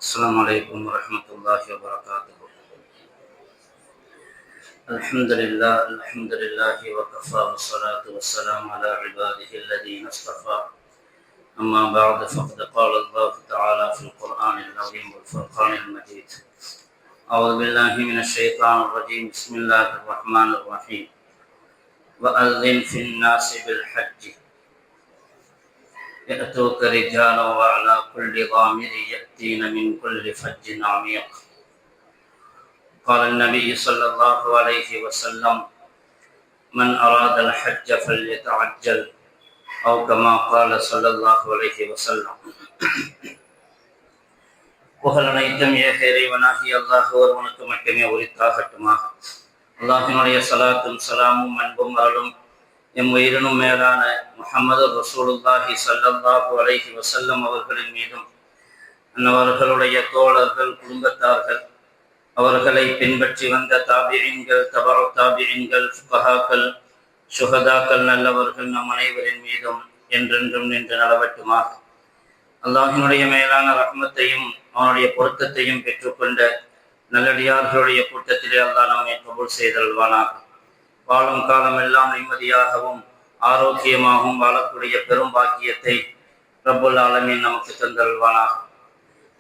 السلام عليكم ورحمة الله وبركاته. الحمد لله وكفى والصلاة والسلام على عباده الذين اصطفى. أما بعد فقد قال الله تعالى في القرآن العظيم والفرقان المجيد. أعوذ بالله من الشيطان الرجيم. بسم الله الرحمن الرحيم. وأذن في الناس بالحج يأتوك رجالا وعلى كل ضامر يأتين من كل فج عميق. قال النبي صلى الله عليه وسلم: من أراد الحج فليتعجل، أو كما قال صلى الله عليه وسلم. புகழ் அனைத்தும் ஏக இறைவனாகிய அல்லாஹ் ஒருவனுக்கு மட்டுமே உரித்தாகட்டுமாக. அல்லாஹினுடைய சலாத்தும் சலாமும் அன்பும் அருளும் எம் உயிரினும் மேலான முஹம்மது ரசூலுல்லாஹி ஸல்லல்லாஹு அலைஹி வஸல்லம் அவர்களின் மீதும், அன்னவர்களுடைய தோழர்கள், குடும்பத்தார்கள், அவர்களை பின்பற்றி வந்த தாபிஈன்கள், தபஉ தாபிஈன்கள், ஃபுகஹாக்கள், ஷுஹதாக்கள், நல்லவர்கள் நம் அனைவரின் மீதும் என்றென்றும் நின்று நலவட்டுமாக. அல்லாஹினுடைய மேலான ரஹ்மத்தையும் அவனுடைய பொருத்தத்தையும் பெற்றுக்கொண்ட நல்லடியார்களுடைய கூட்டத்திலே அல்லாஹ் நம்மை கபூல் செய்தல்வானாக. வாழும் காலம் எல்லாம் நிம்மதியாகவும் ஆரோக்கியமாகவும் வாழக்கூடிய பெரும் பாக்கியத்தை ரப்புல் ஆலமீன் நமக்கு தந்தல்வானாக.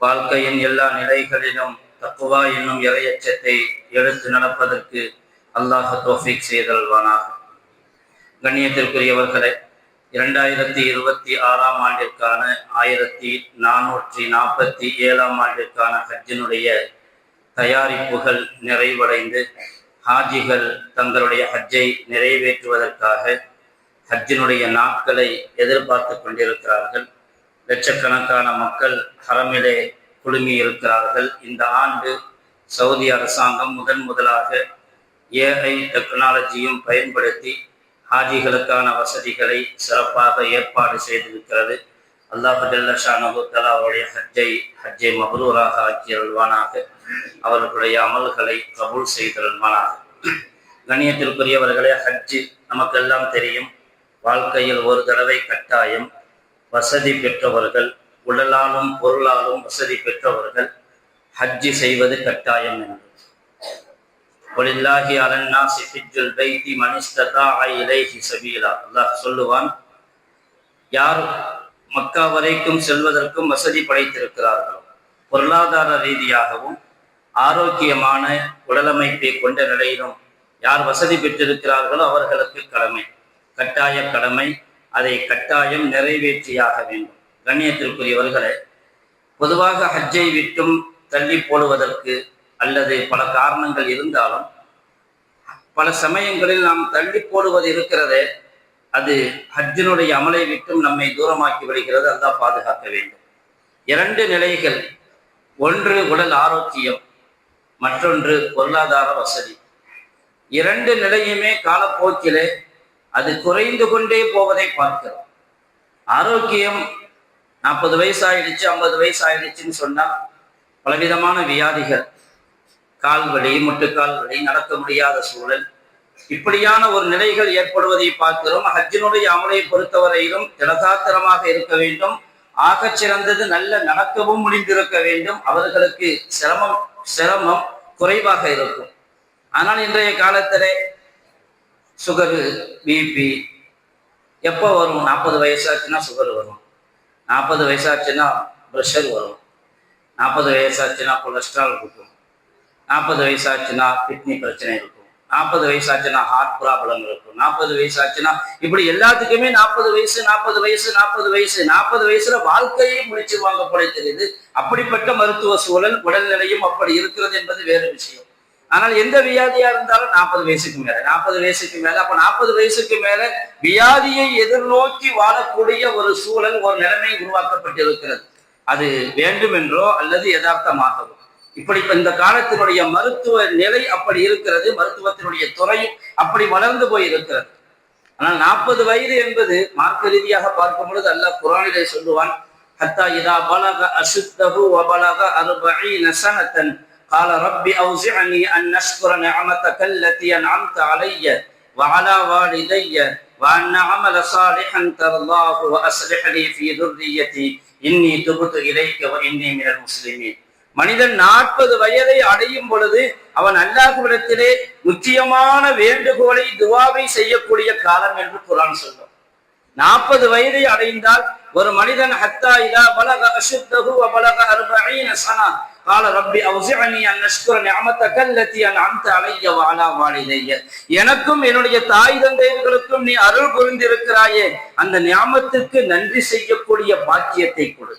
வாழ்க்கையின் எல்லா நிலைகளிலும் தக்குவா என்னும் இறையச்சத்தை எடுத்து நடப்பதற்கு அல்லாஹ் தௌஃபீக் செய்தல்வானாக. கண்ணியத்திற்குரியவர்களே, 2026 ஆண்டிற்கான 1447 ஆண்டிற்கான ஹஜ்ஜினுடைய தயாரிப்புகள் நிறைவடைந்து ஹாஜிகள் தங்களுடைய ஹஜ்ஜை நிறைவேற்றுவதற்காக ஹஜ்ஜினுடைய நாட்களை எதிர்பார்த்து கொண்டிருக்கிறார்கள். லட்சக்கணக்கான மக்கள் ஹரமிலே குழுமி இருக்கிறார்கள். இந்த ஆண்டு சவுதி அரசாங்கம் முதலாக ஏஐ டெக்னாலஜியும் பயன்படுத்தி ஹாஜிகளுக்கான வசதிகளை சிறப்பாக ஏற்பாடு செய்திருக்கிறது. அல்லாஹ் ஜல்ல ஷானஹு தஆலா அவருடைய ஹஜ்ஜை மப்ரூராக ஆக்கியருள்வானாக. அவர்களுடைய அமல்களை கபூல் செய்தருள்வானாக. கண்ணியத்திற்குரியவர்களே, ஹஜ்ஜு நமக்கெல்லாம் தெரியும். வாழ்க்கையில் ஒரு தடவை கட்டாயம் வசதி பெற்றவர்கள், உடலாலும் பொருளாலும் வசதி பெற்றவர்கள் ஹஜ்ஜி செய்வது கட்டாயம் என்று. வலில்லாஹி அலன்னாஸி ஹஜ்ஜுல் பைத்தி மன் இஸ்ததாஅ இலைஹி சபீலா. அல்லாஹ் சொல்லுவான், யார் மக்கா வரைக்கும் செல்வதற்கும் வசதி படைத்திருக்கிறார்களோ, பொருளாதார ரீதியாகவும் ஆரோக்கியமான உடலமைப்பை கொண்ட நிலையிலும் யார் வசதி பெற்றிருக்கிறார்களோ அவர்களுக்கு கட்டாய கடமை. அதை கட்டாயம் நிறைவேற்றியாக வேண்டும். கண்ணியத்திற்குரியவர்களே, பொதுவாக ஹஜ்ஜை விட்டும் தள்ளி போடுவதற்கு அல்லது பல காரணங்கள் இருந்தாலும் பல சமயங்களில் நாம் தள்ளி போடுவது இருக்கிறதே, அது ஹஜ்ஜினுடைய அமலை விட்டும் நம்மை தூரமாக்கி விடுகிறது. அல்லாஹ் பாதுகாக்க வேண்டும். 2 நிலைகள், ஒன்று உடல் ஆரோக்கியம், மற்றொன்று பொருளாதார வசதி. 2 நிலையுமே காலப்போக்கிலே அது குறைந்து கொண்டே போவதை பார்க்கிறோம். ஆரோக்கியம் 40 வயசு ஆயிடுச்சு, 50 வயசு ஆயிடுச்சுன்னு சொன்னா பலவிதமான வியாதிகள், கால்வலி, முட்டுக்கால் வலி, நடக்க முடியாத சூழல், இப்படியான ஒரு நிலைகள் ஏற்படுவதை பார்க்கிறோம். ஹஜ்ஜினுடைய அமலை பொறுத்தவரையிலும் திடகாத்திரமாக இருக்க வேண்டும். ஆகச் சிறந்தது நல்ல நடக்கவும் முடிந்திருக்க வேண்டும். அவர்களுக்கு சிரமம் குறைவாக இருக்கும். ஆனால் இன்றைய காலத்திலே சுகரு, பிபி எப்போ வரும்? 40 வயசாச்சுன்னா சுகர் வரும், 40 வயசாச்சுன்னா ப்ரெஷர் வரும், 40 வயசாச்சுன்னா கொலஸ்ட்ரால் இருக்கும், 40 வயசாச்சுன்னா கிட்னி பிரச்சனை இருக்கும், 40 வயசாச்சுன்னா ஹார்ட் ப்ராப்ளம் இருக்கும், 40 வயசாச்சுன்னா இப்படி எல்லாத்துக்குமே 40 வயசுல வாழ்க்கையை முடிச்சு வாங்க போல தெரியுது. அப்படிப்பட்ட மருத்துவ சூழல், உடல்நிலையும் அப்படி இருக்கிறது என்பது வேறு விஷயம். ஆனால் எந்த வியாதியா இருந்தாலும் 40 வயசுக்கு மேல அப்ப 40 வயசுக்கு மேல வியாதியை எதிர்நோக்கி வாழக்கூடிய ஒரு சூழல், ஒரு நிலைமை உருவாக்கப்பட்டிருக்கிறது. அது வேண்டுமென்றோ அல்லது யதார்த்தமாகவோ இப்படி இந்த காலத்தினுடைய மருத்துவ நிலை அப்படி இருக்கிறது. மருத்துவத்தினுடைய துறையும் அப்படி வளர்ந்து போய் இருக்கிறது. ஆனால் 40 வயது என்பது மார்க்க ரீதியாக பார்க்கும் பொழுது அல்லாஹ் குர்ஆனிலே சொல்லுவான், ஹத்தா இதா பலக அஷுத்தஹு வ பலக 40 சனத்தன் قال رب أوزعني أن نشكر نعمتك التي أنعمت علي وعلى والدي وأن أعمل صالحا ترضاه وأصلح لي في ذريتي إني تبت إليك وإني من المسلمين. மனிதன் 40 வயதை அடையும் பொழுது அவன் அல்லாஹ்விடத்திலே முக்கியமான வேண்டுகோளை துவாவை செய்யக்கூடிய காலம் என்று குர்ஆன் சொல்லும். 40 வயதை அடைந்தால் ஒரு மனிதன் ஹத்தா இதா பலக அஷுத்தஹு வ பலக 40 சனா قال ربي اوزعني ان اشكر نعمتك التي انعمت علي وعلى والدي. எனக்கும் என்னுடைய தாய் தந்தையர்களுக்கும் நீ அருள் புரிந்திருக்கிறாயே, அந்த நியாமத்துக்கு நன்றி செய்யக்கூடிய பாக்கியத்தை கொடு,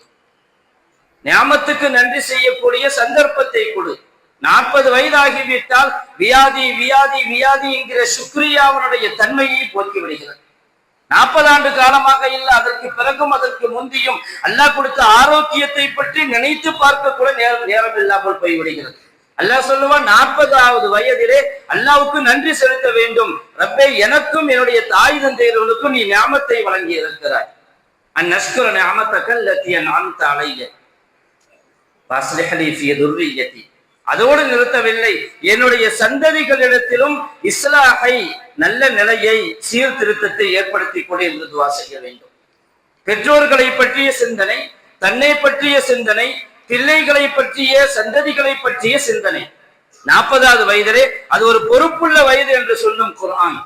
நியாமத்துக்கு நன்றி செய்யக்கூடிய சந்தர்ப்பத்தை கொடு. 40 வயதாகிவிட்டால் வியாதி வியாதி வியாதி என்கிற சுக்ரியாவனுடைய தன்மையை போக்கி விடுகிறது. 40 ஆண்டு காலமாக இல்ல, அதற்கு பிறகும் அதற்கு முந்தியும் அல்லாஹ் கொடுத்த ஆரோக்கியத்தை பற்றி நினைத்து பார்க்க கூட நேரம் இல்லாமல் போய்விடுகிறது. அல்லாஹ் சொல்லுவான், 40வது வயதிலே அல்லாஹ்வுக்கு நன்றி செலுத்த வேண்டும். ரப்பே, எனக்கும் என்னுடைய தாய் தந்தையர்களுக்கும் நீ நியாமத்தை வழங்கி இருக்கிறாய். அந்நஷ்குர நிஅமதக அல்லதி அன்அம்த அலைய வஸ்லிஹ் லி ஃபீ துர்ரிய்யதி. அதோடு நிறுத்தவில்லை, என்னுடைய சந்ததிகளிடத்திலும் இஸ்லாஹை, நல்ல நிலையை, சீர்திருத்தத்தை ஏற்படுத்தி கொண்டு என்று துவா செய்ய வேண்டும். பெற்றோர்களை பற்றிய சிந்தனை, தன்னை பற்றிய சிந்தனை, பிள்ளைகளை பற்றிய, சந்ததிகளை பற்றிய சிந்தனை 40வது வயதிலே அது ஒரு பொறுப்புள்ள வயது என்று சொல்லும் குர்ஆன்.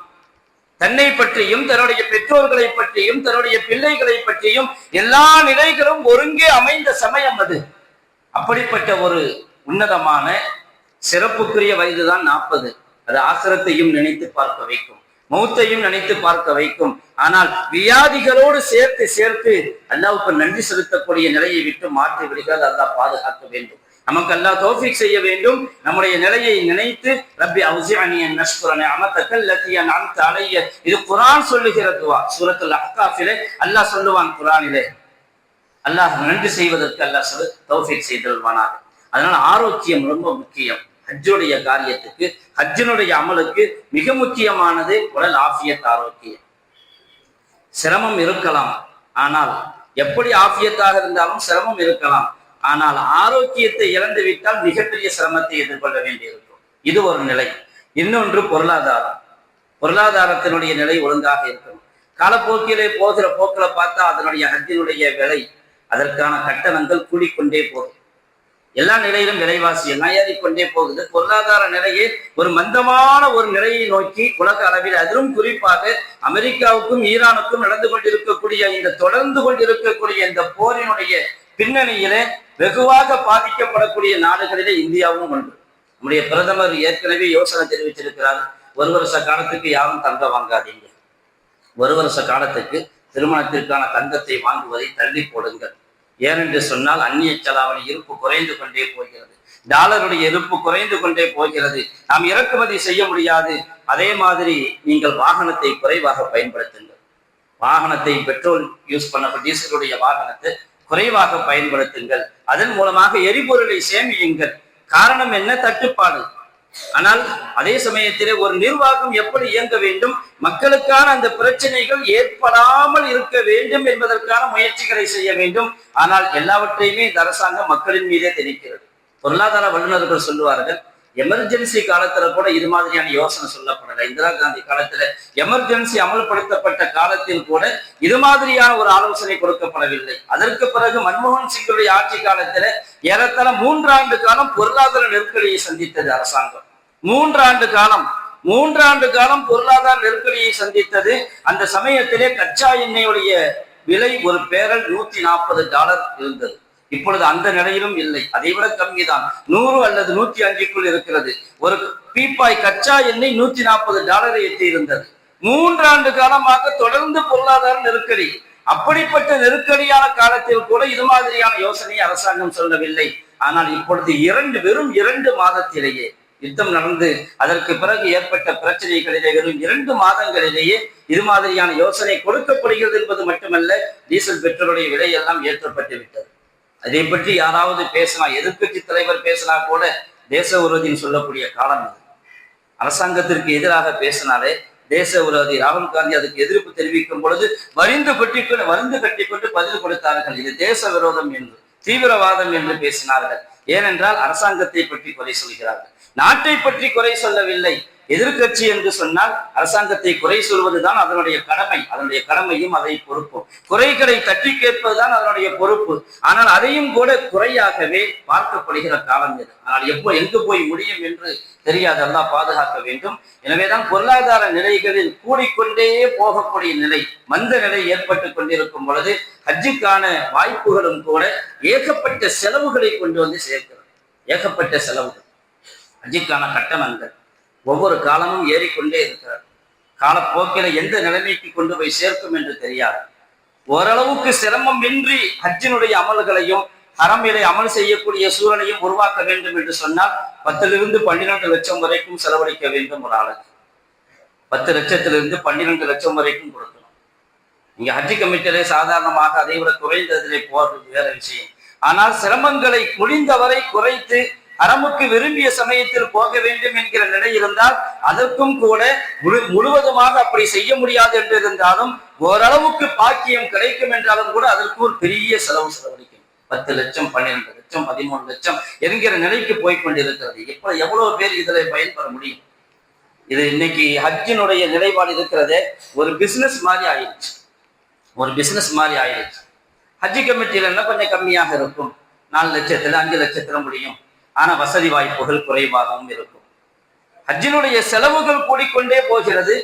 தன்னை பற்றியும் தன்னுடைய பெற்றோர்களை பற்றியும் தன்னுடைய பிள்ளைகளை பற்றியும் எல்லா நிலைகளும் ஒருங்கே அமைந்த சமயம் அது. அப்படிப்பட்ட ஒரு உன்னதமான சிறப்புக்குரிய வயதுதான் 40. அது ஆசிரத்தையும் நினைத்து பார்க்க வைக்கும், மௌத்தையும் நினைத்து பார்க்க வைக்கும். ஆனால் வியாதிகளோடு சேர்த்து சேர்த்து அல்லாஹ்வுக்கு நன்றி செலுத்தக்கூடிய நிலையை விட்டு மாற்றி விடுகிறது. அல்லாஹ் பாதுகாக்க வேண்டும். நமக்கு அல்லாஹ் தௌஃபீக் செய்ய வேண்டும். நம்முடைய நிலையை நினைத்து ரப்பி அவ்ஸிஅனி அன் அஷ்குர நிஅமதக அல்லதி அன்அம்த அலைய, இது குர்ஆன் சொல்லுகிற துஆ. சூரத்துல் அஹ்காஃபிலே அல்லாஹ் சொல்லுவான், குர்ஆனிலே அல்லாஹ் நன்றி செய்வதற்கு அல்லாஹ் தௌஃபீக் செய்தல்வானாக. அதனால ஆரோக்கியம் ரொம்ப முக்கியம். ஹஜ்ஜுடைய காரியத்துக்கு, ஹஜ்ஜினுடைய அமலுக்கு மிக முக்கியமானது உடல் ஆஃபியத், ஆரோக்கியம். சிரமம் இருக்கலாம், ஆனால் எப்படி ஆஃபியத்தாக இருந்தாலும் சிரமம் இருக்கலாம். ஆனால் ஆரோக்கியத்தை இழந்து விட்டால் மிகப்பெரிய சிரமத்தை எதிர்கொள்ள வேண்டியிருக்கும். இது ஒரு நிலை. இன்னொன்று பொருளாதாரம். பொருளாதாரத்தினுடைய நிலை ஒழுங்காக இருக்கணும். காலப்போக்கிலே போகிற போக்கில் பார்த்தா அதனுடைய ஹஜ்ஜினுடைய விலை, அதற்கான கட்டணங்கள் கூடிக்கொண்டே போகும். எல்லா நிலையிலும் விலைவாசி எல்லாம் ஏறிக்கொண்டே போகுது. பொருளாதார நிலையே ஒரு மந்தமான ஒரு நிலையை நோக்கி உலக அளவில், அதிலும் குறிப்பாக அமெரிக்காவுக்கும் ஈரானுக்கும் நடந்து கொண்டிருக்கக்கூடிய இந்த தொடர்ந்து கொண்டிருக்கக்கூடிய இந்த போரினுடைய பின்னணியிலே வெகுவாக பாதிக்கப்படக்கூடிய நாடுகளிலே இந்தியாவும் ஒன்று. நம்முடைய பிரதமர் ஏற்கனவே யோசனை தெரிவித்திருக்கிறார், 1 வருஷ காலத்துக்கு யாரும் தங்கம் வாங்காதீங்க, 1 வருஷ காலத்துக்கு திருமணத்திற்கான தங்கத்தை வாங்குவதை தள்ளி போடுங்கள். ஏனென்று சொன்னால் அந்நிய செலாவணி இருப்பு குறைந்து கொண்டே போகிறது, டாலருடைய இருப்பு குறைந்து கொண்டே போகிறது, நாம் இறக்குமதி செய்ய முடியாது. அதே மாதிரி நீங்கள் வாகனத்தை குறைவாக பயன்படுத்துங்கள். வாகனத்தை பெட்ரோல் யூஸ் பண்ண டீசலுடைய வாகனத்தை குறைவாக பயன்படுத்துங்கள். அதன் மூலமாக எரிபொருளை சேமியுங்கள். காரணம் என்ன? தட்டுப்பாடு. ஆனால் அதே சமயத்திலே ஒரு நிர்வாகம் எப்படி இயங்க வேண்டும், மக்களுக்கான அந்த பிரச்சனைகள் ஏற்படாமல் இருக்க வேண்டும் என்பதற்கான முயற்சிகளை செய்ய வேண்டும். ஆனால் எல்லாவற்றையுமே இந்த அரசாங்கம் மக்களின் மீதே திணிக்கிறது. பொருளாதார வல்லுநர்கள் சொல்லுவார்கள், எமர்ஜென்சி காலத்துல கூட இது மாதிரியான யோசனை சொல்லப்படலை. இந்திரா காந்தி காலத்துல எமர்ஜென்சி அமல்படுத்தப்பட்ட காலத்தில் கூட இது மாதிரியான ஒரு ஆலோசனை கொடுக்கப்படவில்லை. அதற்கு பிறகு மன்மோகன் சிங்குடைய ஆட்சி காலத்துல ஏறத்தாழ 3 ஆண்டு காலம் பொருளாதார நெருக்கடியை சந்தித்தது அரசாங்கம். 3 ஆண்டு காலம் பொருளாதார நெருக்கடியை சந்தித்தது. அந்த சமயத்திலே கச்சா எண்ணெயுடைய விலை ஒரு பேரல் $140 இருந்தது. இப்பொழுது அந்த நிலையிலும் இல்லை, அதை விட கம்மிதான், 100 அல்லது 105க்குள் இருக்கிறது. ஒரு பீப்பாய் கச்சா எண்ணெய் $140 எட்டி இருந்தது. 3 ஆண்டு காலமாக தொடர்ந்து பொருளாதார நெருக்கடி. அப்படிப்பட்ட நெருக்கடியான காலத்தில் கூட இது மாதிரியான யோசனை அரசாங்கம் சொல்லவில்லை. ஆனால் இப்பொழுது வெறும் 2 மாதத்திலேயே யுத்தம் நடந்து அதற்கு பிறகு ஏற்பட்ட பிரச்சனைகளிலே வெறும் 2 மாதங்களிலேயே இது மாதிரியான யோசனை கொடுக்கப்படுகிறது என்பது மட்டுமல்ல, டீசல் பெட்ரோலுடைய விலை எல்லாம் ஏற்றப்பட்டு விட்டது. அதை பற்றி யாராவது பேசினா, எதிர்கட்சி தலைவர் பேசினா கூட தேச விரோதின்னு சொல்லக்கூடிய காலம் இது. அரசாங்கத்திற்கு எதிராக பேசினாலே தேச விரோதி. ராகுல் காந்தி அதுக்கு எதிர்ப்பு தெரிவிக்கும் பொழுது வருந்து கட்டிக்கொண்டு பதில் கொடுத்தார்கள். இது தேச விரோதம் என்று, தீவிரவாதம் என்று பேசினார்கள். ஏனென்றால் அரசாங்கத்தை பற்றி குறை சொல்கிறார்கள், நாட்டை பற்றி குறை சொல்லவில்லை. எதிர்க்கட்சி என்று சொன்னால் அரசாங்கத்தை குறை சொல்வதுதான் அதனுடைய கடமை, அதனுடைய கடமையும் அதை பொறுப்பும். குறைகளை தட்டி கேட்பதுதான் அதனுடைய பொறுப்பு. ஆனால் அதையும் கூட குறையாகவே பார்க்கப்படுகிற காலம் இது. ஆனால் எங்கு போய் முடியும் என்று தெரியாது. அல்லாஹ் பாதுகாக்க வேண்டும். எனவேதான் பொருளாதார நிலைகளில் கூடிக்கொண்டே போகக்கூடிய நிலை, மந்த நிலை ஏற்பட்டு கொண்டிருக்கும் பொழுது ஹஜ்ஜுக்கான வாய்ப்புகளும் கூட ஏகப்பட்ட செலவுகளை கொண்டு வந்து சேர்க்கிறது. ஏகப்பட்ட செலவுகள். ஹஜ்ஜுக்கான கட்டணங்கள் ஒவ்வொரு காலமும் ஏறிக்கொண்டே இருக்கிறது. காலப்போக்கில எந்த நிலைமைக்கு கொண்டு போய் சேர்க்கும் என்று தெரியாது. ஓரளவுக்கு சிரமம் இன்றி ஹஜ்ஜினுடைய அமல்களையும் ஹரமிலே அமல் செய்யக்கூடிய சூழலையும் உருவாக்க வேண்டும் என்று சொன்னால் 10 to 12 லட்சம் வரைக்கும் செலவழிக்க வேண்டும். ஒரு ஆளுக்கு 10 லட்சத்திலிருந்து 12 லட்சம் வரைக்கும் கொடுக்கணும். இங்க ஹஜ்ஜி கமிட்டியிலே சாதாரணமாக அதை விட குறைந்ததிலே போறது வேற விஷயம். ஆனால் சிரமங்களை முடிந்தவரை குறைத்து ஹரமுக்கு விரும்பிய சமயத்தில் போக வேண்டும் என்கிற நிலை இருந்தால் அதற்கும் கூட முழுவதுமாக அப்படி செய்ய முடியாது என்று இருந்தாலும் ஓரளவுக்கு பாக்கியம் கிடைக்கும் என்றாலும் கூட அதற்கு ஒரு பெரிய செலவழிக்கும். 10 லட்சம் 12 லட்சம் 13 லட்சம் என்கிற நிலைக்கு போய்கொண்டிருக்கிறது. எவ்வளவு பேர் இதில் பயன்பெற முடியும்? இது இன்னைக்கு ஹஜ்ஜினுடைய நிலைப்பாடு இருக்கிறதே ஒரு பிசினஸ் மாதிரி ஆயிடுச்சு. ஒரு பிசினஸ் மாதிரி ஆயிடுச்சு. ஹஜ்ஜி கமிட்டியில என்ன கொஞ்சம் கம்மியாக இருக்கும், 4 லட்சத்துல 5 லட்சத்துல முடியும். ஆனா வசதி வாய்ப்புகள் குறைவாகவும் இருக்கும். ஹஜ்ஜினுடைய செலவுகள் கூடிக்கொண்டே போகிறது.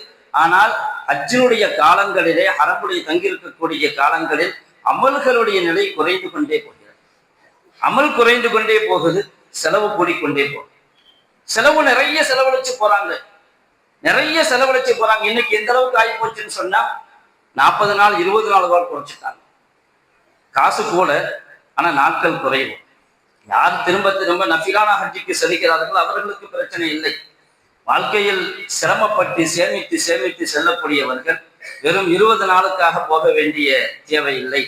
ஆனால் ஹஜ்ஜினுடைய காலங்களிலே ஹரமுடைய தங்கியிருக்கக்கூடிய காலங்களில் அமல்களுடைய நிலை குறைந்து கொண்டே போகிறது. அமல் குறைந்து கொண்டே போகுது, செலவு கூடிக்கொண்டே போகுது. செலவு நிறைய செலவழிச்சு போறாங்க, நிறைய செலவழிச்சு போறாங்க. இன்னைக்கு எந்த அளவுக்கு ஆகி போச்சுன்னு சொன்னா 40 நாள் 20 நாள் குறைச்சிட்டாங்க. காசு கூட, ஆனா நாட்கள் குறைவு. யார் திரும்ப திரும்ப நஃபிலான ஹஜ்ஜுக்கு செல்கிறார்கள் அவர்களுக்கு பிரச்சனை இல்லை. வாழ்க்கையில் சிரமப்பட்டு சேமித்து சேமித்து செல்லக்கூடியவர்கள் வெறும் 20 நாளுக்காக போக வேண்டிய தேவை இல்லை.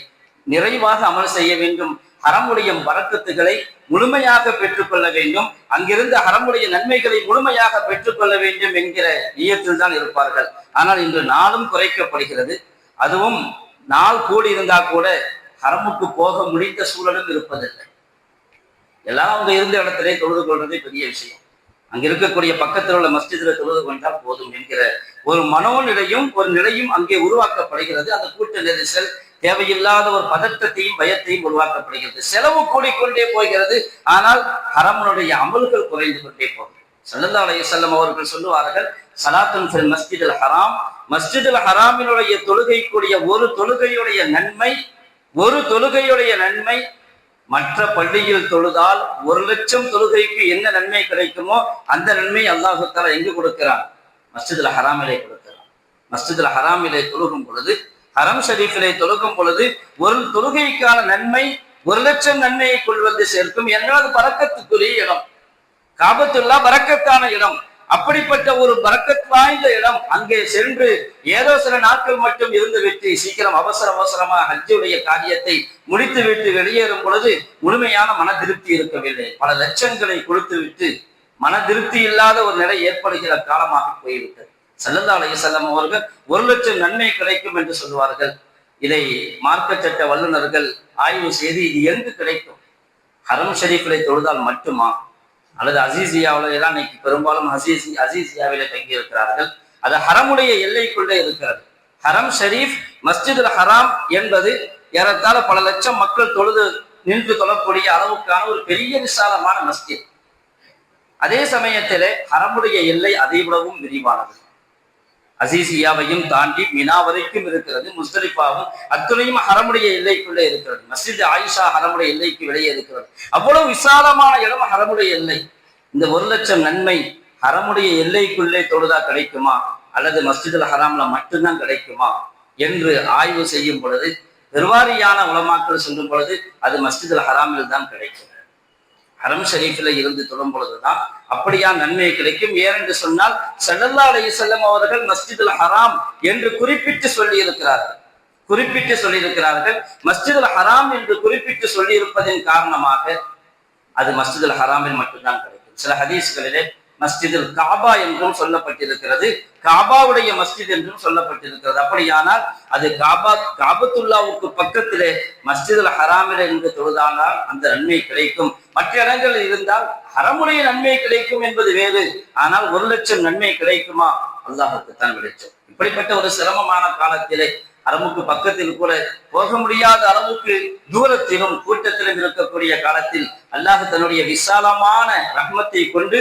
நிறைவாக அமல் செய்ய வேண்டும். ஹரமுடைய பரக்கத்துகளை முழுமையாக பெற்றுக்கொள்ள வேண்டும். அங்கிருந்து ஹரமுடைய நன்மைகளை முழுமையாக பெற்றுக்கொள்ள வேண்டும் என்கிற நியத்தில் தான் இருப்பார்கள். ஆனால் இன்று நாளும் குறைக்கப்படுகிறது. அதுவும் நாள் கூடி இருந்தா கூட ஹரமுக்கு போக முடிந்த சூழலும் இருப்பதில்லை. எல்லாம் அவங்க இருந்த இடத்திலே தொழுது கொள்றதே பெரிய விஷயம். அங்க இருக்கக்கூடிய பக்கத்தில் உள்ள மஸ்ஜிதில் தொழுது கொண்டால் போதும் என்கிற ஒரு மனோநிலையும் ஒரு நிலையும் அங்கே உருவாக்கப்படுகிறது. அந்த கூட்ட நெரிசல் தேவையில்லாத ஒரு பதற்றத்தையும் பயத்தையும் உருவாக்கப்படுகிறது. செலவு கூடிக்கொண்டே போகிறது. ஆனால் ஹரமுடைய அமல்கள் குறைந்து கொண்டே போகும். ஸல்லல்லாஹு அலைஹி வஸல்லம் அவர்கள் சொல்லுவார்கள், ஸலாத்துன் ஃபில் மஸ்ஜிதில் ஹராம், மஸ்ஜிதுல் ஹராமினுடைய தொழுகைக்குரிய ஒரு தொழுகையுடைய நன்மை மற்ற பள்ளியில் தொழுதால் 1 லட்சம் தொழுகைக்கு என்ன நன்மை கிடைக்குமோ அந்த நன்மை அல்லாஹ் தஆலா எங்கு கொடுக்கிறான்? மஸ்ஜிதுல் ஹராமிலே கொடுக்கிறான். மஸ்ஜிதுல் ஹராமிலே தொழுகும் பொழுது, ஹரம் ஷரீஃபிலே தொழுகும் பொழுது ஒரு தொழுகைக்கான நன்மை 1 லட்சம் நன்மையை கொள்வது சேர்க்கும். என்னது பரக்கத்துக்குரிய இடம். காபத்துல்லா பரக்கத்தான இடம். அப்படிப்பட்ட ஒரு பரக்கத் வாய்ந்த இடம். அங்கே சென்று ஏதோ சில நாட்கள் மட்டும் இருந்து விட்டு சீக்கிரம் அவசரமா ஹஜ்ஜுடைய காரியத்தை முடித்து விட்டு வெளியேறும் பொழுது முழுமையான மன திருப்தி இருக்கவில்லை. பல லட்சங்களை கொடுத்து விட்டு மன திருப்தி இல்லாத ஒரு நிலை ஏற்படுகிற காலமாக போய்விட்டது. ஸல்லல்லாஹு அலைஹி வஸல்லம் அவர்கள் 1 லட்சம் நன்மை கிடைக்கும் என்று சொல்வார்கள். இதை மார்க்க சட்ட வல்லுநர்கள் ஆய்வு செய்து இது எங்கு கிடைக்கும்? ஹரம் ஷரீஃபிலே தொழுதால் மட்டுமா? அல்லது அசீசியாவில தான் இன்னைக்கு பெரும்பாலும் அசீசியாவிலே தங்கி இருக்கிறார்கள். அது ஹரமுடைய எல்லைக்குள்ளே இருக்கிறது. ஹரம் ஷரீஃப் மஸ்ஜிதுல் ஹராம் என்பது ஏறத்தாழ பல லட்சம் மக்கள் தொழுது நின்று தொழக்கூடிய அளவுக்கான ஒரு பெரிய விசாலமான மஸ்ஜித். அதே சமயத்திலே ஹரமுடைய எல்லை அதை விடவும் விரிவானது. அசீசியாவையும் தாண்டி மினா வரைக்கும் இருக்கிறது. முஸ்தலிஃபாவும் அத்துணையும் ஹரமுடைய எல்லைக்குள்ளே இருக்கிறது. மஸ்ஜித் ஆயிஷா ஹரமுடைய எல்லைக்கு வெளியே இருக்கிறது. அவ்வளவு விசாலமான இடம் ஹரமுடைய எல்லை. இந்த 1 லட்சம் நன்மை ஹரமுடைய எல்லைக்குள்ளே தொழுதா கிடைக்குமா அல்லது மஸ்ஜிதுல் ஹராம்ல மட்டும்தான் கிடைக்குமா என்று ஆய்வு செய்யும் பொழுது பெருவாரியான உலமாக்கள் சொல்லும் பொழுது அது மஸ்ஜிதுல் ஹராமில் தான் கிடைக்கும். ஹரம் ஷரீஃபில் இருந்து தொழும் பொழுதுதான் அப்படியா நன்மை கிடைக்கும். ஏனென்று சொன்னால் ஸல்லல்லாஹு அலைஹி வஸல்லம் அவர்கள் மஸ்ஜிதுல் ஹராம் என்று குறிப்பிட்டு சொல்லியிருக்கிறார்கள். மஸ்ஜிதுல் ஹராம் என்று குறிப்பிட்டு சொல்லியிருப்பதன் காரணமாக அது மஸ்ஜிதுல் ஹராமில் மட்டும்தான் கிடைக்கும். சில ஹதீஸ்களிலே மஸ்ஜிதுல் காபா என்றும் சொல்லப்பட்டிருக்கிறது, காபாவுடைய மஸ்ஜித் என்றும் சொல்லப்பட்டிருக்கிறது. அப்படியானால் அது காபத்துல்லாவுக்கு பக்கத்திலே மஸ்ஜிதுல் ஹராமில் இருந்து தொழுதானால் அந்த நன்மை கிடைக்கும். மற்ற இடங்களில் இருந்தால் ஹரமுடைய நன்மை கிடைக்கும் என்பது வேறு. ஆனால் 1,00,000 நன்மை கிடைக்குமா? அல்லாஹுக்குத்தான் வெளிச்சம். இப்படிப்பட்ட ஒரு சிரமமான காலத்திலே அரமுக்கு பக்கத்தில் கூட போக முடியாத அளவுக்கு தூரத்திலும் கூட்டத்திலும் இருக்கக்கூடிய காலத்தில் அல்லாஹ் தன்னுடைய விசாலமான ரஹ்மத்தை கொண்டு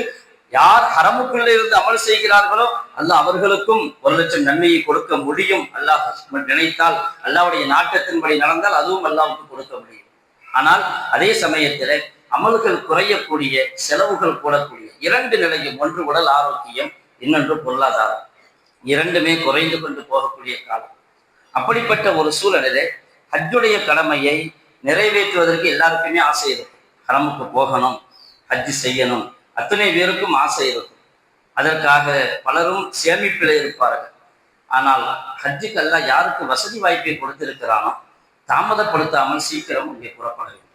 யார் ஹரமுக்குள்ளே இருந்து அமல் செய்கிறார்களோ அல்லாஹ் அவர்களுக்கும் 1,00,000 நன்மையை கொடுக்க முடியும். அல்லாஹ் நினைத்தால், அல்லாஹ்வுடைய நாட்டத்தின்படி நடந்தால் அதுவும் அல்லாஹ்வுக்கு கொடுக்க முடியும். ஆனால் அதே சமயத்தில் அமல்கள் குறையக்கூடிய, செலவுகள் கூடக்கூடிய 2 நிலையும், ஒன்று உடல் ஆரோக்கியம், இன்னொன்று பொருளாதாரம், இரண்டுமே குறைந்து கொண்டு போகக்கூடிய காலம். அப்படிப்பட்ட ஒரு சூழலிலே ஹஜ்ஜுடைய கடமையை நிறைவேற்றுவதற்கு எல்லாருக்குமே ஆசை இருக்கும். ஹரமுக்கு போகணும், ஹஜ்ஜு செய்யணும், அத்தனை பேருக்கும் ஆசை இருக்கும். அதற்காக பலரும் சேமிப்பில் இருப்பார்கள். ஆனால் ஹஜ்ஜுக்கு அல்லாஹ் யாருக்கு வசதி வாய்ப்பை கொடுத்திருக்கிறானோ தாமதப்படுத்தாமல் சீக்கிரம் இங்கே புறப்பட வேண்டும்.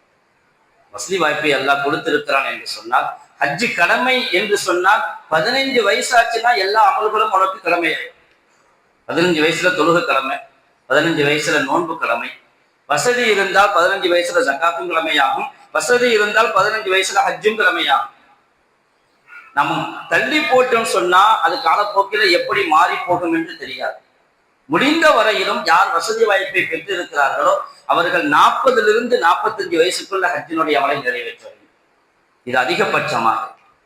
வசதி வாய்ப்பை அல்லாஹ் கொடுத்திருக்கிறான் என்று சொன்னால், ஹஜ்ஜு கடமை என்று சொன்னால் 15 வயசாச்சுன்னா எல்லா அமல்களும் உனக்கு கடமையாகும். 15 வயசுல தொழுகை கடமை, 15 வயசுல நோன்பு கடமை, வசதி இருந்தால் 15 வயசுல ஜக்காத்தும் கடமையாகும், வசதி இருந்தால் 15 வயசுல ஹஜ்ஜும் கடமையாகும். நம்ம தள்ளி போட்டோம்னு சொன்னா அது காலப்போக்கில எப்படி மாறி போகும் என்று தெரியாது. முடிந்த வரையிலும் யார் வசதி வாய்ப்பை பெற்றிருக்கிறார்களோ அவர்கள் 40 45 வயசுக்குள்ள ஹஜ்ஜினுடைய அமலை நிறைவேற்ற வேண்டும். இது அதிகபட்சமாக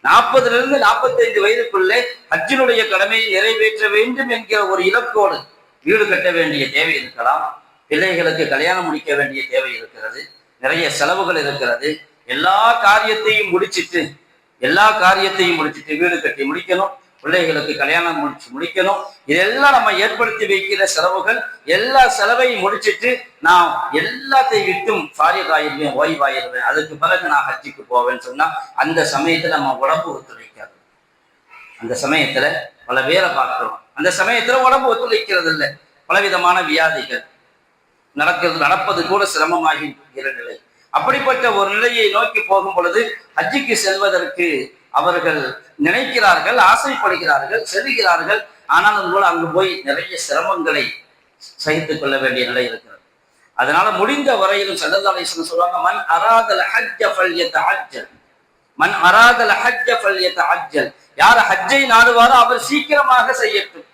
40 45 வயதுக்குள்ளே ஹஜ்ஜினுடைய கடமையை நிறைவேற்ற வேண்டும் என்கிற ஒரு இலக்கோடு வீடு கட்ட வேண்டிய தேவை இருக்கலாம், பிள்ளைகளுக்கு கல்யாணம் முடிக்க வேண்டிய தேவை இருக்கிறது, நிறைய செலவுகள் இருக்கிறது. எல்லா காரியத்தையும் முடிச்சிட்டு வீடு கட்டி முடிக்கணும், பிள்ளைகளுக்கு கல்யாணம் முடிக்கணும். இதெல்லாம் நம்ம ஏற்படுத்தி வைக்கிற செலவுகள். எல்லா செலவையும் முடிச்சிட்டு நான் எல்லாத்தையும் விட்டும் ஃபாரிகாயிருவேன், ஓய்வாயிருவேன், அதுக்கு பிறகு நான் ஹஜ்ஜுக்கு போவேன்னு சொன்னா அந்த சமயத்துல நம்ம உடம்பு ஒத்துழைக்காது. அந்த சமயத்துல பல பேரை பார்க்கிறோம், அந்த சமயத்துல உடம்பு ஒத்துழைக்கிறது இல்லை. பலவிதமான வியாதிகள் நடப்பது கூட சிரமமாகிற நிலை. அப்படிப்பட்ட ஒரு நிலையை நோக்கி போகும் பொழுது ஹஜ்ஜுக்கு செல்வதற்கு அவர்கள் நினைக்கிறார்கள், ஆசைப்படுகிறார்கள், செல்கிறார்கள். ஆனாலும் கூட அங்கு போய் நிறைய சிரமங்களை சகித்துக் கொள்ள வேண்டிய நிலை இருக்கிறது. அதனால முடிந்த வரையிலும் ஸல்லல்லாஹு அலைஹி வஸல்லம் சொல்றாங்க, மன் அராதல் ஹஜ்ஜ ஃபல்யதஅஜ்ஜல், மன் அராதல் ஹஜ்ஜ ஃபல்யதஅஜ்ஜல், யார் ஹஜ்ஜை நாடுவாரோ அவர் சீக்கிரமாக செய்யட்டும்,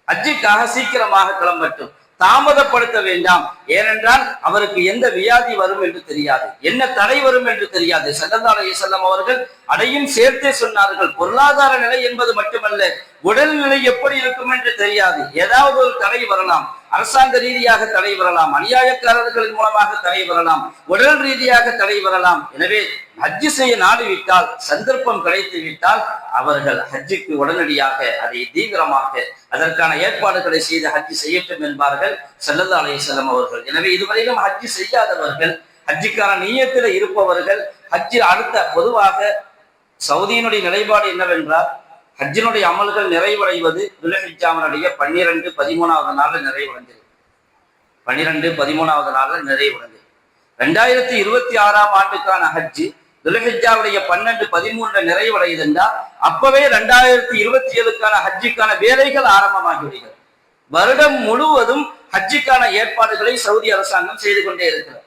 ஹஜ்ஜுக்காக சீக்கிரமாக கிளம்பட்டும், தாமதப்படுத்த வேண்டாம். ஏனென்றால் அவருக்கு எந்த வியாதி வரும் என்று தெரியாது, என்ன தடை வரும் என்று தெரியாது. ஸல்லல்லாஹு அலைஹி வஸல்லம் அவர்கள் அதையும் சேர்த்தே சொன்னார்கள், பொருளாதார நிலை என்பது மட்டுமல்ல, உடல் நிலை எப்படி இருக்கும் என்று தெரியாது. ஏதாவது ஒரு தடை வரலாம், அரசாங்க ரீதியாக தடை வரலாம், அநியாயக்காரர்களின் மூலமாக தடை வரலாம், உடல் ரீதியாக தடை வரலாம். எனவே ஹஜ்ஜு செய்ய நாடிவிட்டால், சந்தர்ப்பம் கிடைத்து விட்டால் அவர்கள் ஹஜ்ஜுக்கு உடனடியாக அதை தீவிரமாக அதற்கான ஏற்பாடுகளை செய்து ஹஜ்ஜு செய்யட்டும் என்பார்கள் ஸல்லல்லாஹு அலைஹி வஸல்லம் அவர்கள். எனவே இதுவரையிலும் ஹஜ்ஜு செய்யாதவர்கள், ஹஜ்ஜுக்கான நியத்தில் இருப்பவர்கள், ஹஜ்ஜு அடுத்த பொதுவாக சவுதியினுடைய நிலைப்பாடு என்னவென்றால், ஹஜ்ஜினுடைய அமல்கள் நிறைவடைவது துல்ஹிஜ்ஜாவினுடைய 12, 13வது நாள்ல நிறைவடைந்தது. 12, 13வது நாள்ல நிறைவடைந்தது. 2026ஆம் ஆண்டுக்கான ஹஜ்ஜு துல்ஹிஜ்ஜாவுடைய 12, 13 நிறைவடையுதுன்னா அப்பவே 2027க்கான ஹஜ்ஜுக்கான வேலைகள் ஆரம்பமாகிவிடுகிறது. வருடம் முழுவதும் ஹஜ்ஜுக்கான ஏற்பாடுகளை சவுதி அரசாங்கம் செய்து கொண்டே இருக்கிறது.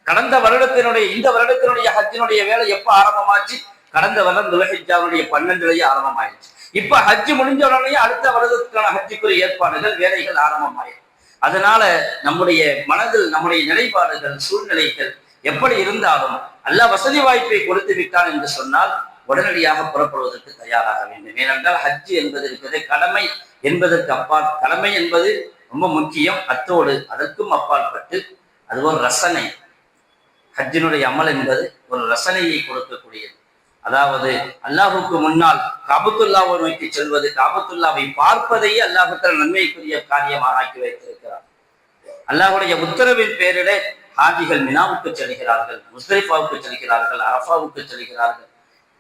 கடந்த வருடத்தினுடைய இந்த வருடத்தினுடைய ஹஜ்ஜினுடைய வேலை எப்ப ஆரம்பமாச்சு? கடந்த வருடம் துல்ஹிஜ்ஜாவுடைய 12லயே ஆரம்பமாயிடுச்சு. இப்ப ஹஜ்ஜு முடிஞ்ச உடனே அடுத்த வருடத்துக்கான ஹஜ்ஜுக்குரிய ஏற்பாடுகள், வேலைகள் ஆரம்பமாயிடும். அதனால நம்முடைய மனதில் நம்முடைய நிலைப்பாடுகள், சூழ்நிலைகள் எப்படி இருந்தாலும் அல்லாஹ் வசதி வாய்ப்பை கொடுத்து விட்டான் என்று சொன்னால் உடனடியாக புறப்படுவதற்கு தயாராக வேண்டும். ஏனென்றால் ஹஜ்ஜு என்பது இருக்கிறது கடமை என்பதற்கு அப்பால், கடமை என்பது ரொம்ப முக்கியம், அத்தோடு அதற்கும் அப்பாற்பட்டு அது ஒரு ரசனை. ஹஜ்ஜினுடைய அமல் என்பது ஒரு ரசனையை கொடுக்கக்கூடியது. அதாவது அல்லாஹுக்கு முன்னால் காபத்துல்லாவை நோக்கி செல்வது, காபத்துல்லாவை பார்ப்பதையே அல்லாஹுத்தால் நன்மைக்குரிய காரியமாக ஆக்கி வைத்திருக்கிறார். அல்லாஹுடைய உத்தரவின் பேரிலே ஹாஜிகள் மினாவுக்கு செல்கிறார்கள், முஸ்தலிஃபாவுக்கு செல்கிறார்கள், அரஃபாவுக்கு செல்கிறார்கள்,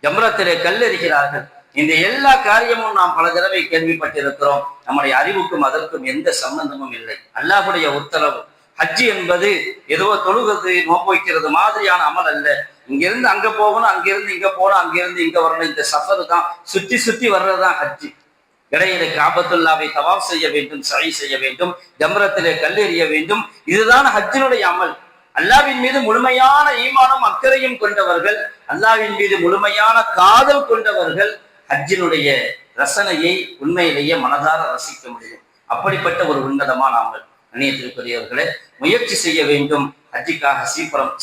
ஜம்ரத்திலே கல்லெறிகிறார்கள். இந்த எல்லா காரியமும் நாம் பல தடவை கேள்விப்பட்டிருக்கிறோம். நம்முடைய அறிவுக்கும் அதற்கும் எந்த சம்பந்தமும் இல்லை. அல்லாஹுடைய உத்தரவு ஹஜ்ஜி என்பது ஏதோ தொழுகிறது நோன்பு வைக்கிறது மாதிரியான அமல் அல்ல. இங்கிருந்து அங்க போகணும், அங்கிருந்து இங்க போகணும், அங்கிருந்து இங்க வரணும். இந்த சஃபர் தான், சுற்றி சுற்றி வர்றதுதான் ஹஜ்ஜி. இடையில காபத்துல்லாவை தவாப் செய்ய வேண்டும், சஹி செய்ய வேண்டும், ஜம்ரத்திலே கல்லெறிய வேண்டும். இதுதான் ஹஜ்ஜினுடைய அமல். அல்லாவின் மீது முழுமையான ஈமானும் அக்கறையும் கொண்டவர்கள், அல்லாவின் மீது முழுமையான காதல் கொண்டவர்கள் ஹஜ்ஜினுடைய ரசனையை உண்மையிலேயே மனதார ரசிக்க முடியும். அப்படிப்பட்ட ஒரு உன்னதமான அமல். அந்நியத்திற்குரியவர்களே, முயற்சி செய்ய வேண்டும். ஹஜ்ஜிக்காக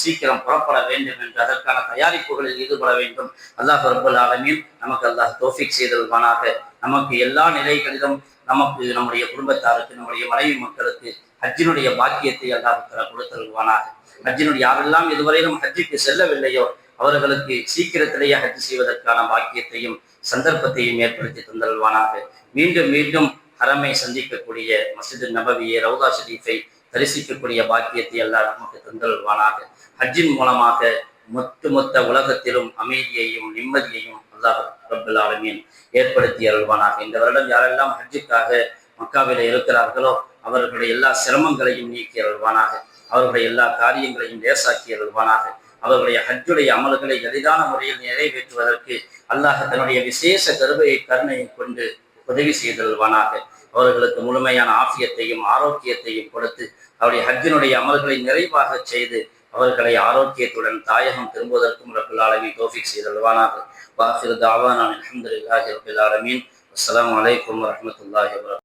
சீக்கிரம் புறப்பட வேண்டும் என்று அதற்கான தயாரிப்புகளில் ஈடுபட வேண்டும். அல்லாஹ் ரப்பல் ஆலமீன் நமக்கு அல்லாஹ் தௌஃபீக் செய்தல்வானாக. நமக்கு எல்லா நிலைகளிலும் நமக்கு, நம்முடைய குடும்பத்தாருக்கு, நம்முடைய மனைவி மக்களுக்கு ஹஜ்ஜினுடைய பாக்கியத்தை அல்லாஹ் கொடுத்தல்வானாக. ஹஜ்ஜினுடைய யாரெல்லாம் இதுவரையிலும் ஹஜ்ஜுக்கு செல்லவில்லையோ அவர்களுக்கு சீக்கிரத்திலேயே ஹஜ்ஜி செய்வதற்கான பாக்கியத்தையும் சந்தர்ப்பத்தையும் ஏற்படுத்தி தந்தல்வானாக. மீண்டும் மீண்டும் ஹரமை சந்திக்கக்கூடிய மஸ்ஜித் நபவியை, ரவுதா ஷரீஃபை தரிசிக்கக்கூடிய பாக்கியத்தை எல்லாம் நமக்கு தந்தல்வானாக. ஹஜ்ஜின் மூலமாக மொத்த உலகத்திலும் அமைதியையும் நிம்மதியையும் அல்லாஹ் ரப்பல் ஆலமீன் ஏற்படுத்தி அருள்வானாக. இந்த வருடம் யாரெல்லாம் ஹஜ்ஜுக்காக மக்காவில இருக்கிறார்களோ அவர்களுடைய எல்லா சிரமங்களையும் நீக்கி அருள்வானாக. அவர்களுடைய எல்லா காரியங்களையும் லேசாக்கி அருள்வானாக. அவர்களுடைய ஹஜ்ஜுடைய அமல்களை எளிதான முறையில் நிறைவேற்றுவதற்கு அல்லாஹ் தன்னுடைய விசேஷ கருணையை கொண்டு உதவி செய்தல்வானாக. அவர்களுக்கு முழுமையான ஆஃபியத்தையும் ஆரோக்கியத்தையும் கொடுத்து அவருடைய ஹஜ்ஜினுடைய அமல்களை நிறைவாக செய்து அவர்களை ஆரோக்கியத்துடன் தாயகம் திரும்புவதற்கும் ரப்பல் ஆலமீன் தௌஃபீக் செய்தல்வானாக. வாஹிரு தாவானா அல்ஹம்துலில்லாஹி ரப்பில் ஆலமீன். அஸ்ஸலாமு அலைக்கும் வரஹ்மத்துல்லாஹி வபரகாத்துஹு.